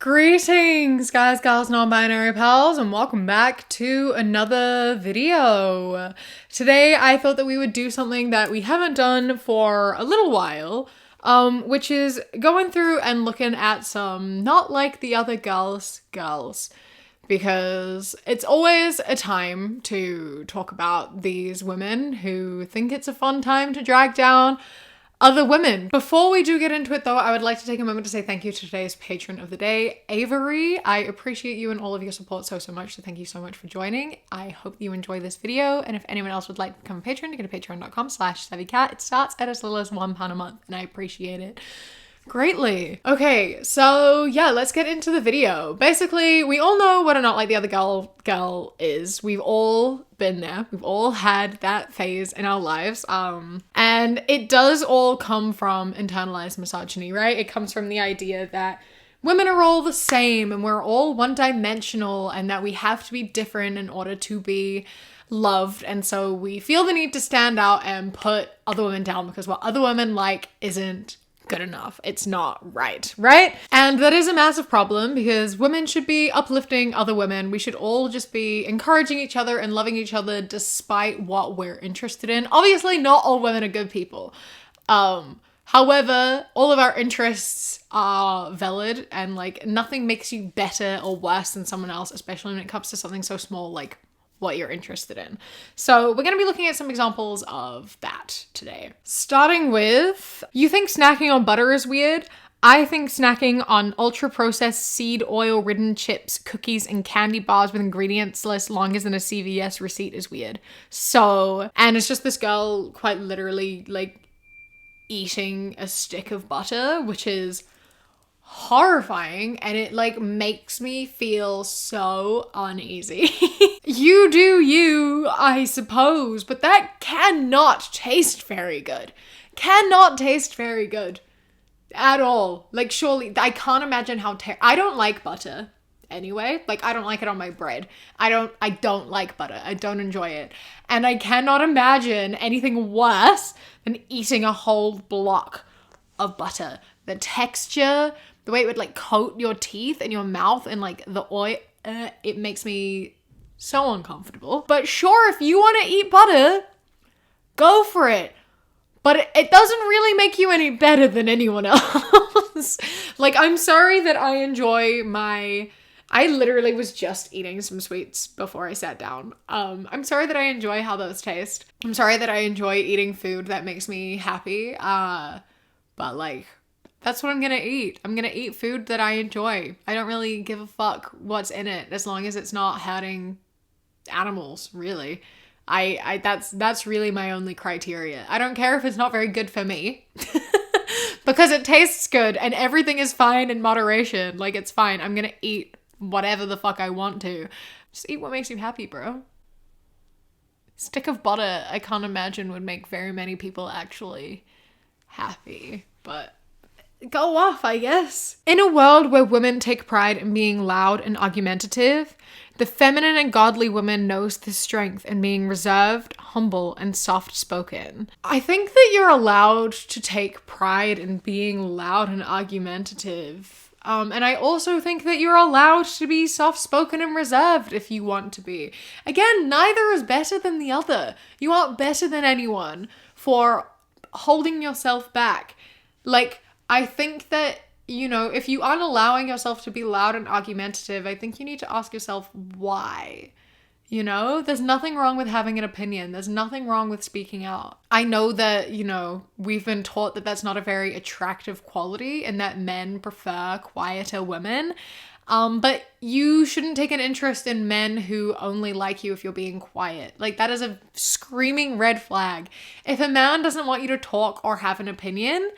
Greetings, guys, gals, non-binary pals, and welcome back to another video. Today, I thought that we would do something that we haven't done for a little while, which is going through and looking at some not like the other girls, because it's always a time to talk about these women who think it's a fun time to drag down other women. Before we do get into it though, I would like to take a moment to say thank you to today's patron of the day, Avery. I appreciate you and all of your support so much, so thank you so much for joining. I hope you enjoy this video, and if anyone else would like to become a patron, you go to patreon.com/savvycat. It starts at as little as £1 a month, and I appreciate it greatly. Okay, so yeah, let's get into the video. Basically, we all know what a not like the other girl is. We've all been there. We've all had that phase in our lives. And it does all come from internalized misogyny, right? It comes from the idea that women are all the same and we're all one-dimensional and that we have to be different in order to be loved. And so we feel the need to stand out and put other women down because what other women like isn't good enough. It's not right? And that is a massive problem because women should be uplifting other women. We should all just be encouraging each other and loving each other despite what we're interested in. Obviously, not all women are good people. However, all of our interests are valid and like nothing makes you better or worse than someone else, especially when it comes to something so small like what you're interested in. So we're going to be looking at some examples of that today. Starting with, you think snacking on butter is weird? I think snacking on ultra-processed seed oil-ridden chips, cookies, and candy bars with ingredients less longer than a CVS receipt is weird. So, and it's just this girl quite literally like eating a stick of butter, which is horrifying, and it like makes me feel so uneasy. You do you, I suppose, but that cannot taste very good. Cannot taste very good at all. Like surely, I can't imagine how I don't like butter anyway. Like I don't like it on my bread. I don't like butter. I don't enjoy it. And I cannot imagine anything worse than eating a whole block of butter. The texture, the way it would like coat your teeth and your mouth and like the oil, it makes me so uncomfortable. But sure, if you want to eat butter, go for it. But it doesn't really make you any better than anyone else. Like, I'm sorry that I enjoy I literally was just eating some sweets before I sat down. I'm sorry that I enjoy how those taste. I'm sorry that I enjoy eating food that makes me happy. But like, that's what I'm gonna eat. I'm gonna eat food that I enjoy. I don't really give a fuck what's in it as long as it's not hurting animals, really. That's really my only criteria. I don't care if it's not very good for me because it tastes good and everything is fine in moderation. Like it's fine. I'm gonna eat whatever the fuck I want to. Just eat what makes you happy, bro. Stick of butter, I can't imagine would make very many people actually happy, but go off, I guess. In a world where women take pride in being loud and argumentative, the feminine and godly woman knows the strength in being reserved, humble, and soft-spoken. I think that you're allowed to take pride in being loud and argumentative. And I also think that you're allowed to be soft-spoken and reserved if you want to be. Again, neither is better than the other. You aren't better than anyone for holding yourself back. Like, I think that, you know, if you aren't allowing yourself to be loud and argumentative, I think you need to ask yourself why. You know, there's nothing wrong with having an opinion. There's nothing wrong with speaking out. I know that, you know, we've been taught that that's not a very attractive quality and that men prefer quieter women. But you shouldn't take an interest in men who only like you if you're being quiet. Like that is a screaming red flag. If a man doesn't want you to talk or have an opinion,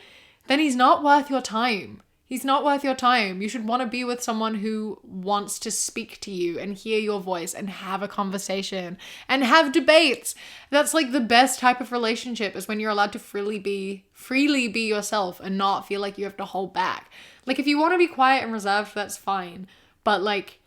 then he's not worth your time. He's not worth your time. You should want to be with someone who wants to speak to you and hear your voice and have a conversation and have debates. That's like the best type of relationship is when you're allowed to freely be yourself and not feel like you have to hold back. Like if you want to be quiet and reserved, that's fine. But like,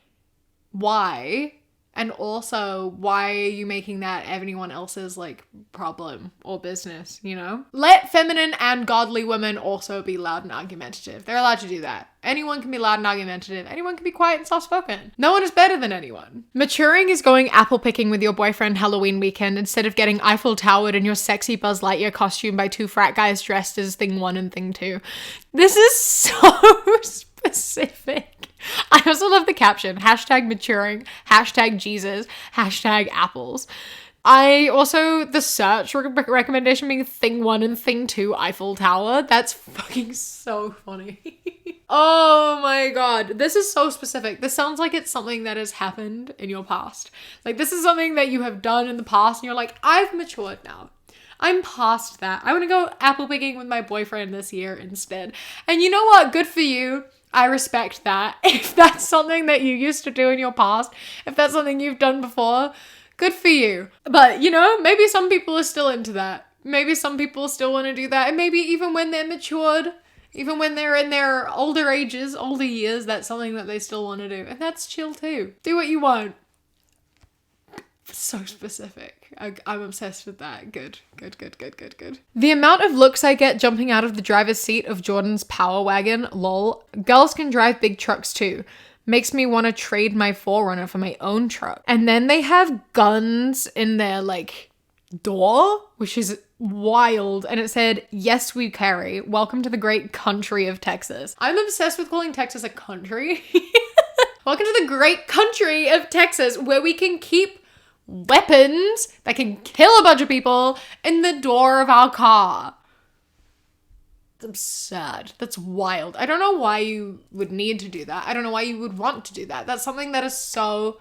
why? And also, why are you making that anyone else's like problem or business, you know? Let feminine and godly women also be loud and argumentative. They're allowed to do that. Anyone can be loud and argumentative. Anyone can be quiet and soft-spoken. No one is better than anyone. Maturing is going apple picking with your boyfriend Halloween weekend instead of getting Eiffel Towered in your sexy Buzz Lightyear costume by two frat guys dressed as thing 1 and thing 2. This is so specific. I also love the caption, #maturing, #Jesus, #apples. I also, the search recommendation being thing 1 and thing 2 Eiffel Tower. That's fucking so funny. Oh my god. This is so specific. This sounds like it's something that has happened in your past. Like this is something that you have done in the past and you're like, I've matured now. I'm past that. I want to go apple picking with my boyfriend this year instead. And you know what? Good for you. I respect that. If that's something that you used to do in your past, if that's something you've done before, good for you. But, you know, maybe some people are still into that. Maybe some people still want to do that. And maybe even when they're matured, even when they're in their older ages, older years, that's something that they still want to do. And that's chill too. Do what you want. So specific. I'm obsessed with that. Good. The amount of looks I get jumping out of the driver's seat of Jordan's Power Wagon, lol. Girls can drive big trucks too. Makes me want to trade my 4Runner for my own truck. And then they have guns in their like door, which is wild. And it said, yes, we carry. Welcome to the great country of Texas. I'm obsessed with calling Texas a country. Welcome to the great country of Texas where we can keep weapons that can kill a bunch of people in the door of our car. It's absurd. That's wild. I don't know why you would need to do that. I don't know why you would want to do that. That's something that is so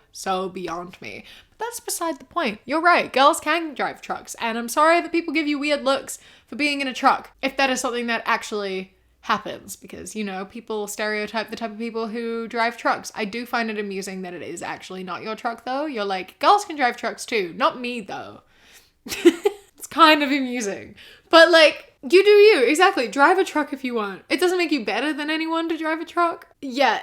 beyond me. But that's beside the point. You're right. Girls can drive trucks. And I'm sorry that people give you weird looks for being in a truck. If that is something that actually happens, because, you know, people stereotype the type of people who drive trucks. I do find it amusing that it is actually not your truck though. You're like, girls can drive trucks too. Not me though. It's kind of amusing. But like, you do you. Exactly. Drive a truck if you want. It doesn't make you better than anyone to drive a truck. Yeah.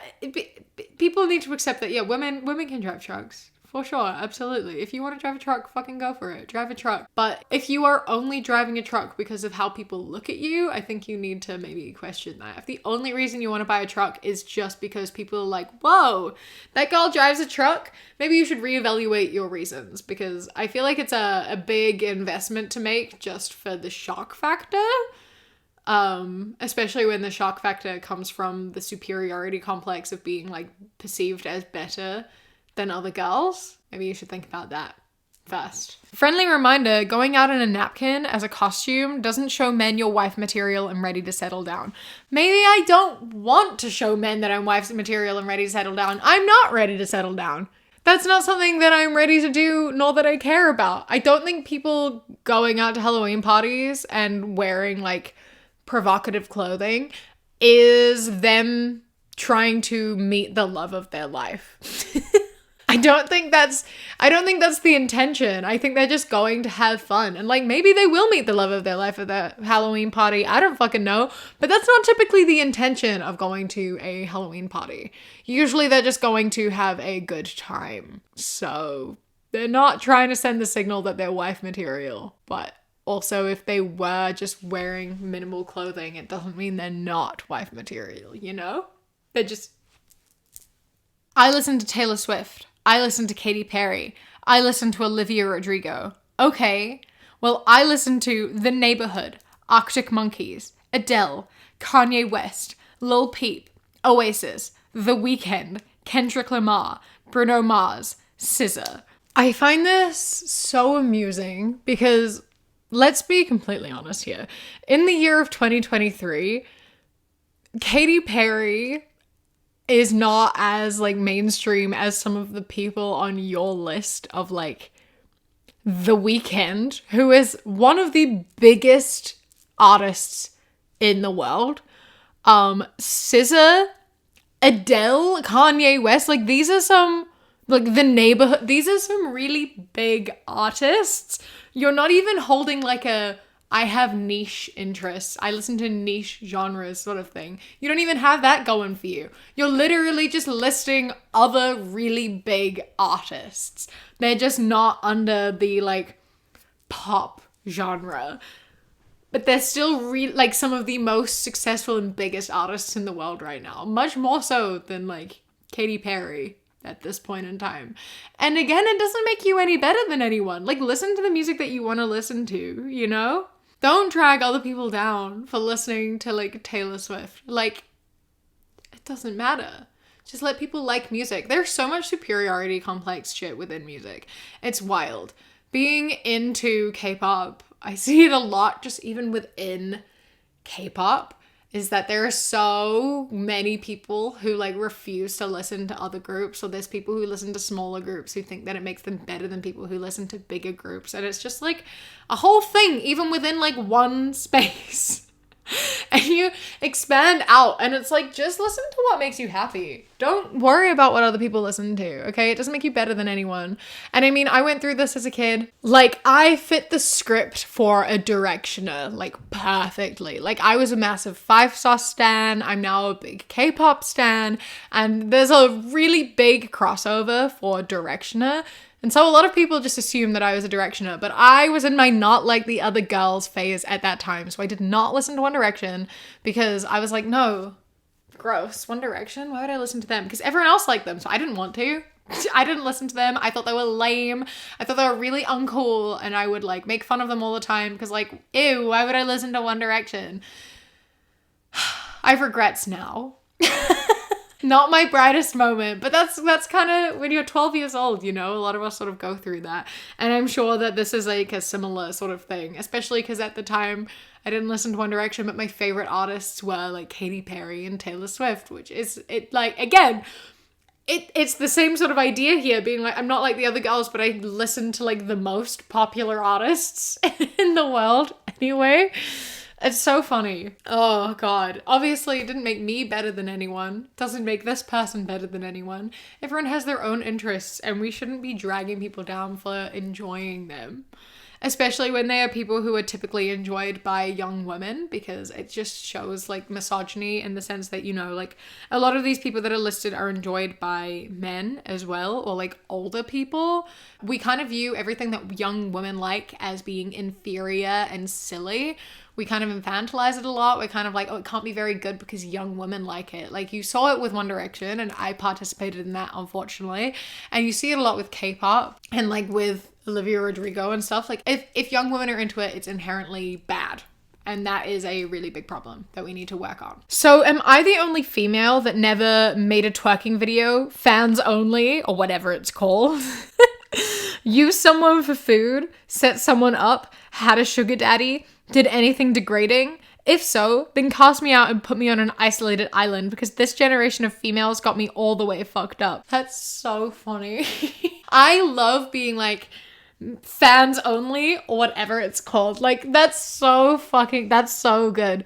People need to accept that, yeah, women can drive trucks. For sure, absolutely. If you want to drive a truck, fucking go for it. Drive a truck. But if you are only driving a truck because of how people look at you, I think you need to maybe question that. If the only reason you want to buy a truck is just because people are like, whoa, that girl drives a truck, maybe you should reevaluate your reasons, because I feel like it's a big investment to make just for the shock factor. Especially when the shock factor comes from the superiority complex of being like perceived as better than other girls. Maybe you should think about that first. Friendly reminder, going out in a napkin as a costume doesn't show men you're wife material and ready to settle down. Maybe I don't want to show men that I'm wife material and ready to settle down. I'm not ready to settle down. That's not something that I'm ready to do, nor that I care about. I don't think people going out to Halloween parties and wearing like provocative clothing is them trying to meet the love of their life. I don't think that's the intention. I think they're just going to have fun. And like, maybe they will meet the love of their life at the Halloween party. I don't fucking know. But that's not typically the intention of going to a Halloween party. Usually they're just going to have a good time. So they're not trying to send the signal that they're wife material. But also, if they were just wearing minimal clothing, it doesn't mean they're not wife material, you know? They're just... I listen to Taylor Swift. I listen to Katy Perry. I listen to Olivia Rodrigo. Okay, well, I listen to The Neighborhood, Arctic Monkeys, Adele, Kanye West, Lil Peep, Oasis, The Weeknd, Kendrick Lamar, Bruno Mars, SZA. I find this so amusing because, let's be completely honest here, in the year of 2023, Katy Perry is not as like mainstream as some of the people on your list of like The Weeknd, who is one of the biggest artists in the world. SZA, Adele, Kanye West, like these are some, like The Neighborhood, these are some really big artists. You're not even holding like a I have niche interests. I listen to niche genres sort of thing. You don't even have that going for you. You're literally just listing other really big artists. They're just not under the like pop genre. But they're still like some of the most successful and biggest artists in the world right now. Much more so than like Katy Perry at this point in time. And again, it doesn't make you any better than anyone. Like, listen to the music that you want to listen to, you know? Don't drag other people down for listening to like Taylor Swift. Like, it doesn't matter. Just let people like music. There's so much superiority complex shit within music. It's wild. Being into K-pop, I see it a lot just even within K-pop, is that there are so many people who like refuse to listen to other groups, or there's people who listen to smaller groups who think that it makes them better than people who listen to bigger groups. And it's just like a whole thing, even within like one space. And you expand out and it's like, just listen to what makes you happy. Don't worry about what other people listen to, okay? It doesn't make you better than anyone. And I mean, I went through this as a kid. Like, I fit the script for a directioner, like, perfectly. Like, I was a massive 5-star stan. I'm now a big K-pop stan. And there's a really big crossover for directioner. And so a lot of people just assume that I was a directioner, but I was in my not like the other girls phase at that time. So I did not listen to One Direction because I was like, no, gross. One Direction? Why would I listen to them? Because everyone else liked them, so I didn't want to. I didn't listen to them. I thought they were lame. I thought they were really uncool, and I would like make fun of them all the time because like, ew, why would I listen to One Direction? I have regrets now. Not my brightest moment, but that's kind of when you're 12 years old, you know, a lot of us sort of go through that. And I'm sure that this is like a similar sort of thing, especially because at the time I didn't listen to One Direction, but my favorite artists were like Katy Perry and Taylor Swift, which is it like, again, it's the same sort of idea here, being like, I'm not like the other girls, but I listen to like the most popular artists in the world anyway. It's so funny. Oh God. Obviously it didn't make me better than anyone. Doesn't make this person better than anyone. Everyone has their own interests and we shouldn't be dragging people down for enjoying them. Especially when they are people who are typically enjoyed by young women, because it just shows like misogyny in the sense that, you know, like a lot of these people that are listed are enjoyed by men as well, or like older people. We kind of view everything that young women like as being inferior and silly. We kind of infantilize it a lot. We're kind of like, oh, it can't be very good because young women like it. Like you saw it with One Direction and I participated in that, unfortunately. And you see it a lot with K-pop and like with Olivia Rodrigo and stuff. Like if young women are into it, it's inherently bad. And that is a really big problem that we need to work on. So am I the only female that never made a twerking video, fans only, or whatever it's called? Use someone for food, set someone up, had a sugar daddy, did anything degrading? If so, then cast me out and put me on an isolated island because this generation of females got me all the way fucked up. That's so funny. I love being like fans only or whatever it's called. Like that's so good.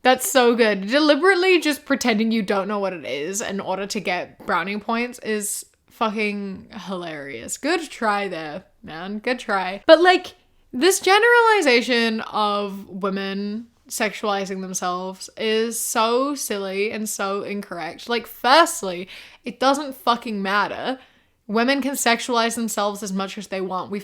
That's so good. Deliberately just pretending you don't know what it is in order to get brownie points is fucking hilarious. Good try there, man. Good try. But like, this generalization of women sexualizing themselves is so silly and so incorrect. Like, firstly, it doesn't fucking matter. Women can sexualize themselves as much as they want. We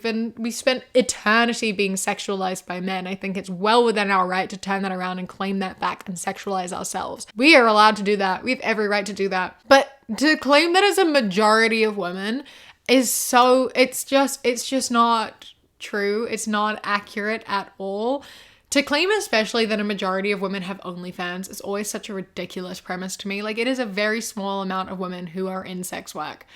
spent eternity being sexualized by men. I think it's well within our right to turn that around and claim that back and sexualize ourselves. We are allowed to do that. We have every right to do that. But to claim that as a majority of women is so, it's just not true. It's not accurate at all. To claim especially that a majority of women have OnlyFans is always such a ridiculous premise to me. Like, it is a very small amount of women who are in sex work.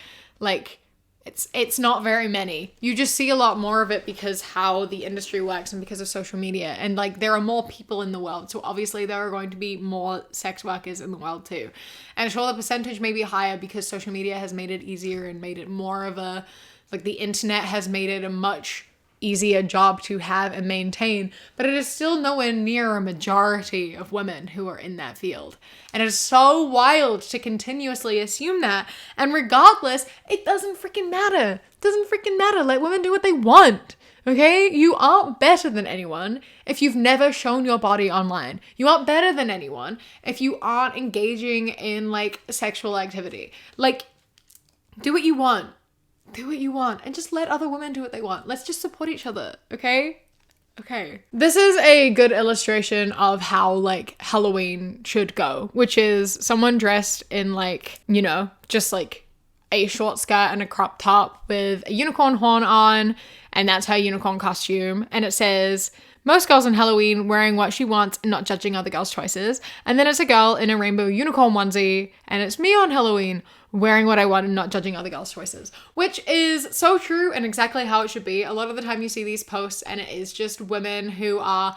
Like, it's not very many. You just see a lot more of it because how the industry works and because of social media. And like, there are more people in the world. So obviously there are going to be more sex workers in the world too. And sure, the percentage may be higher because social media has made it easier and made it more of a, like the internet has made it a much easier job to have and maintain, but it is still nowhere near a majority of women who are in that field. And it is so wild to continuously assume that. And regardless, it doesn't freaking matter. It doesn't freaking matter. Let women do what they want. Okay, you aren't better than anyone if you've never shown your body online. You aren't better than anyone if you aren't engaging in like sexual activity. Like, do what you want. Do what you want and just let other women do what they want. Let's just support each other, okay? Okay. This is a good illustration of how like Halloween should go, which is someone dressed in like, you know, just like a short skirt and a crop top with a unicorn horn on, and that's her unicorn costume. And it says, most girls on Halloween wearing what she wants and not judging other girls' choices. And then it's a girl in a rainbow unicorn onesie, and it's me on Halloween wearing what I want and not judging other girls' choices. Which is so true and exactly how it should be. A lot of the time you see these posts and it is just women who are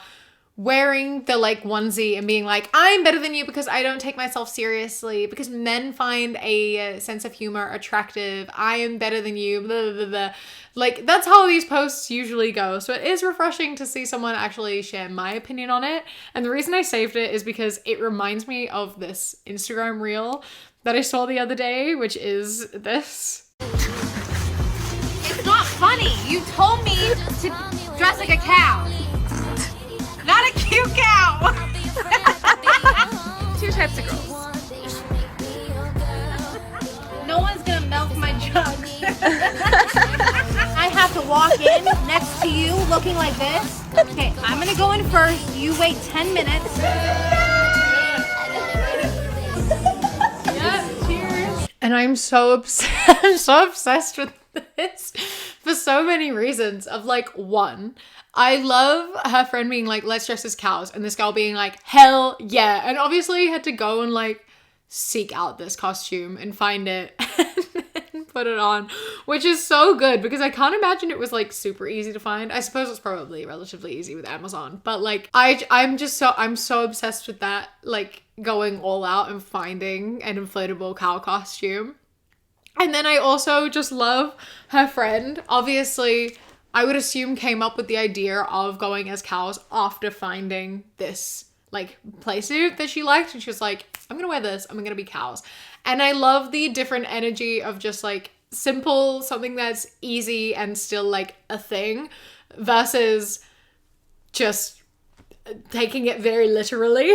wearing the like onesie and being like, I'm better than you because I don't take myself seriously, because men find a sense of humor attractive, I am better than you, blah, blah, blah. Like, that's how these posts usually go. So it is refreshing to see someone actually share my opinion on it. And the reason I saved it is because it reminds me of this Instagram reel that I saw the other day, which is this. It's not funny. You told me to dress like a cow. Not a cute cow. Two types of girls. No one's gonna milk my jug. I have to walk in next to you looking like this. Okay, I'm gonna go in first. You wait 10 minutes. Yeah, cheers. And I'm so obsessed with this for so many reasons. Of like, one, I love her friend being like, let's dress as cows, and this girl being like, hell yeah. And obviously had to go and like seek out this costume and find it and put it on, which is so good because I can't imagine it was like super easy to find. I suppose it's probably relatively easy with Amazon, but like I'm so obsessed with that, like going all out and finding an inflatable cow costume. And then I also just love her friend, obviously I would assume came up with the idea of going as cows after finding this like playsuit that she liked, and she was like, I'm gonna wear this, I'm gonna be cows. And I love the different energy of just like simple, something that's easy and still like a thing, versus just taking it very literally.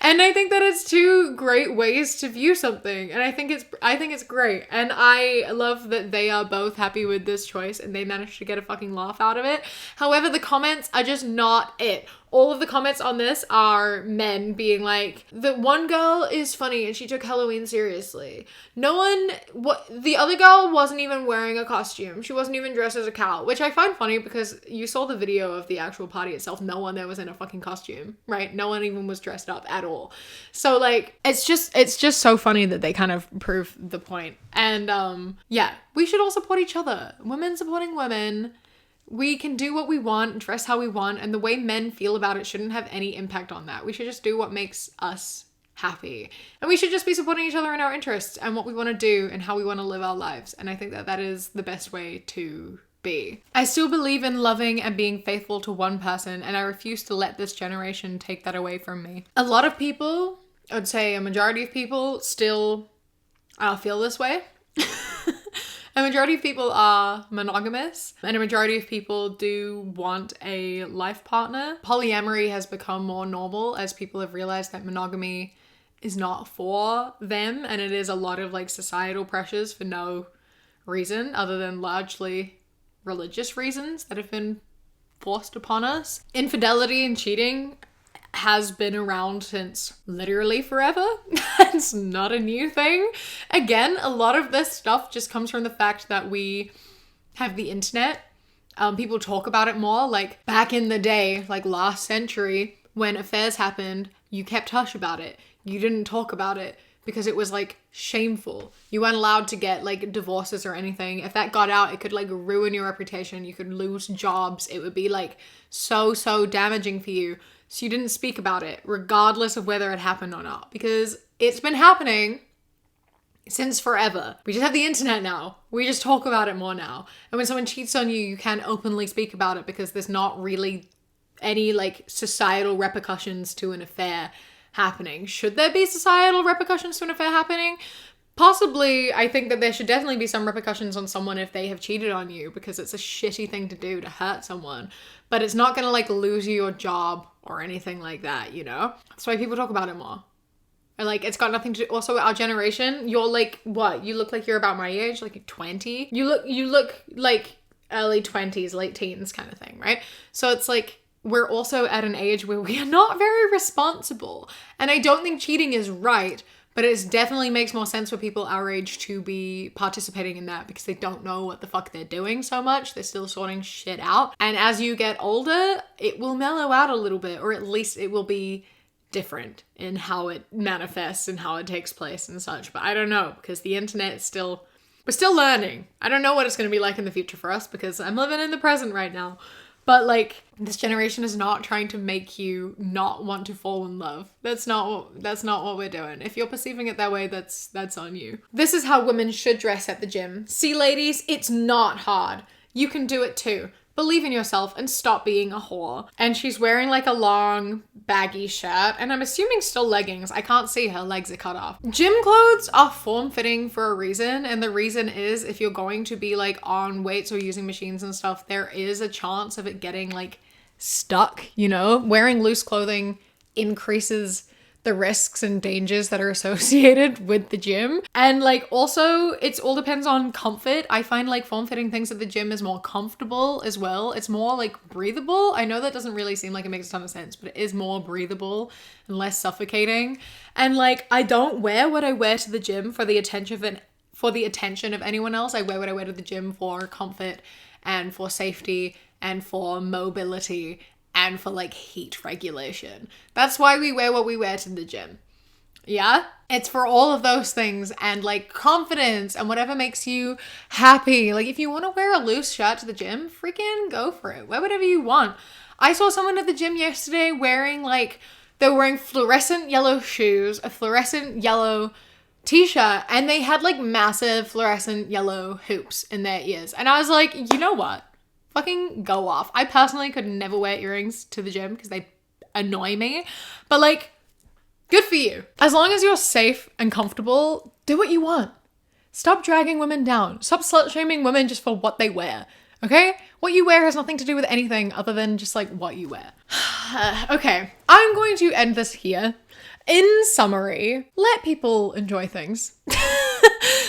And I think that it's two great ways to view something, and I think it's great, and I love that they are both happy with this choice and they managed to get a fucking laugh out of it. However, the comments are just not it. All of the comments on this are men being like, the one girl is funny and she took Halloween seriously. The other girl wasn't even wearing a costume. She wasn't even dressed as a cow, which I find funny because you saw the video of the actual party itself. No one there was in a fucking costume, right? No one even was dressed up at all. So like, it's just so funny that they kind of prove the point. And yeah, we should all support each other. Women supporting women. We can do what we want, dress how we want, and the way men feel about it shouldn't have any impact on that. We should just do what makes us happy. And we should just be supporting each other in our interests and what we want to do and how we want to live our lives. And I think that that is the best way to be. I still believe in loving and being faithful to one person, and I refuse to let this generation take that away from me. A lot of people, I would say a majority of people, still feel this way. A majority of people are monogamous, and a majority of people do want a life partner. Polyamory has become more normal as people have realized that monogamy is not for them, and it is a lot of like societal pressures for no reason other than largely religious reasons that have been forced upon us. Infidelity and cheating has been around since literally forever. It's not a new thing. Again, a lot of this stuff just comes from the fact that we have the internet. People talk about it more. Like back in the day, like last century, when affairs happened, you kept hush about it. You didn't talk about it because it was like shameful. You weren't allowed to get like divorces or anything. If that got out, it could like ruin your reputation. You could lose jobs. It would be like so damaging for you. So you didn't speak about it, regardless of whether it happened or not, because it's been happening since forever. We just have the internet now. We just talk about it more now. And when someone cheats on you, you can openly speak about it because there's not really any like societal repercussions to an affair happening. Should there be societal repercussions to an affair happening? Possibly, I think that there should definitely be some repercussions on someone if they have cheated on you, because it's a shitty thing to do to hurt someone. But it's not gonna like lose you your job or anything like that, you know? That's why people talk about it more. And like, it's got nothing to do. Also, our generation, you're like, what? You look like you're about my age, like you're 20. You look like early 20s, late teens kind of thing, right? So it's like, we're also at an age where we are not very responsible. And I don't think cheating is right, but it definitely makes more sense for people our age to be participating in that, because they don't know what the fuck they're doing so much. They're still sorting shit out. And as you get older, it will mellow out a little bit, or at least it will be different in how it manifests and how it takes place and such. But I don't know, because the internet is we're still learning. I don't know what it's going to be like in the future for us, because I'm living in the present right now. But like, this generation is not trying to make you not want to fall in love. That's not what we're doing. If you're perceiving it that way, that's on you. This is how women should dress at the gym. See, ladies, it's not hard. You can do it too. Believe in yourself and stop being a whore. And she's wearing like a long baggy shirt, and I'm assuming still leggings. I can't see, her legs are cut off. Gym clothes are form-fitting for a reason, and the reason is if you're going to be like on weights or using machines and stuff, there is a chance of it getting like stuck, you know? Wearing loose clothing increases the risks and dangers that are associated with the gym. And like, also, it's all depends on comfort. I find like form-fitting things at the gym is more comfortable as well. It's more like breathable. I know that doesn't really seem like it makes a ton of sense, but it is more breathable and less suffocating. And like, I don't wear what I wear to the gym for the attention of anyone else. I wear what I wear to the gym for comfort and for safety and for mobility and for like heat regulation. That's why we wear what we wear to the gym. Yeah? It's for all of those things, and like confidence and whatever makes you happy. Like, if you want to wear a loose shirt to the gym, freaking go for it. Wear whatever you want. I saw someone at the gym yesterday they were wearing fluorescent yellow shoes, a fluorescent yellow t-shirt, and they had like massive fluorescent yellow hoops in their ears. And I was like, you know what? Fucking go off. I personally could never wear earrings to the gym because they annoy me. But like, good for you. As long as you're safe and comfortable, do what you want. Stop dragging women down. Stop slut-shaming women just for what they wear. Okay? What you wear has nothing to do with anything other than just like what you wear. Okay, I'm going to end this here. In summary, let people enjoy things.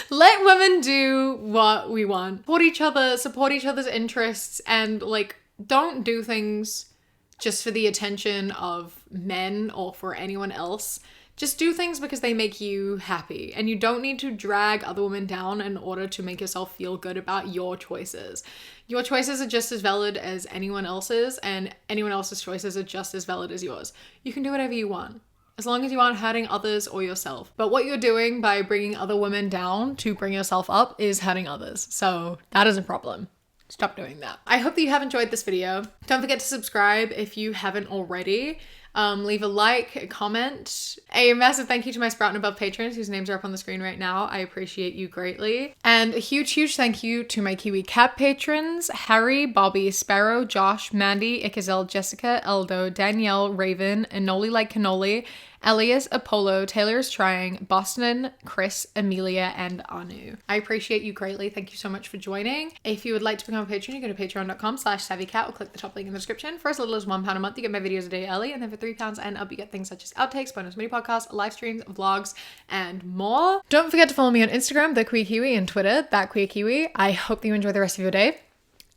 Let women do what we want. Support each other, support each other's interests, and like, don't do things just for the attention of men or for anyone else. Just do things because they make you happy, and you don't need to drag other women down in order to make yourself feel good about your choices. Your choices are just as valid as anyone else's, and anyone else's choices are just as valid as yours. You can do whatever you want, as long as you aren't hurting others or yourself. But what you're doing by bringing other women down to bring yourself up is hurting others. So that is a problem. Stop doing that. I hope that you have enjoyed this video. Don't forget to subscribe if you haven't already. Leave a like, a comment. A massive thank you to my Sprout and Above patrons whose names are up on the screen right now. I appreciate you greatly. And a huge thank you to my Kiwi Cat patrons: Harry, Bobby, Sparrow, Josh, Mandy, Ikazel, Jessica, Eldo, Danielle, Raven, Anoli Like Cannoli, Elias, Apollo, Taylor is Trying, Boston, Chris, Amelia, and Anu. I appreciate you greatly. Thank you so much for joining. If you would like to become a patron, you go to patreon.com/savvycat or click the top link in the description. For as little as £1 a month, you get my videos a day early, and then for £3 and up, you get things such as outtakes, bonus mini podcasts, live streams, vlogs, and more. Don't forget to follow me on Instagram, The Queer Kiwi, and Twitter, That Queer Kiwi. I hope that you enjoy the rest of your day.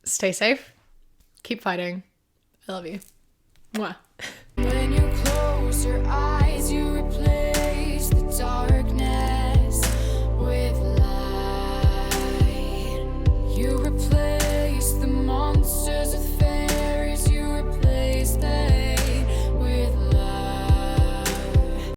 Stay safe. Keep fighting. I love you. Mwah. When you close your eyes,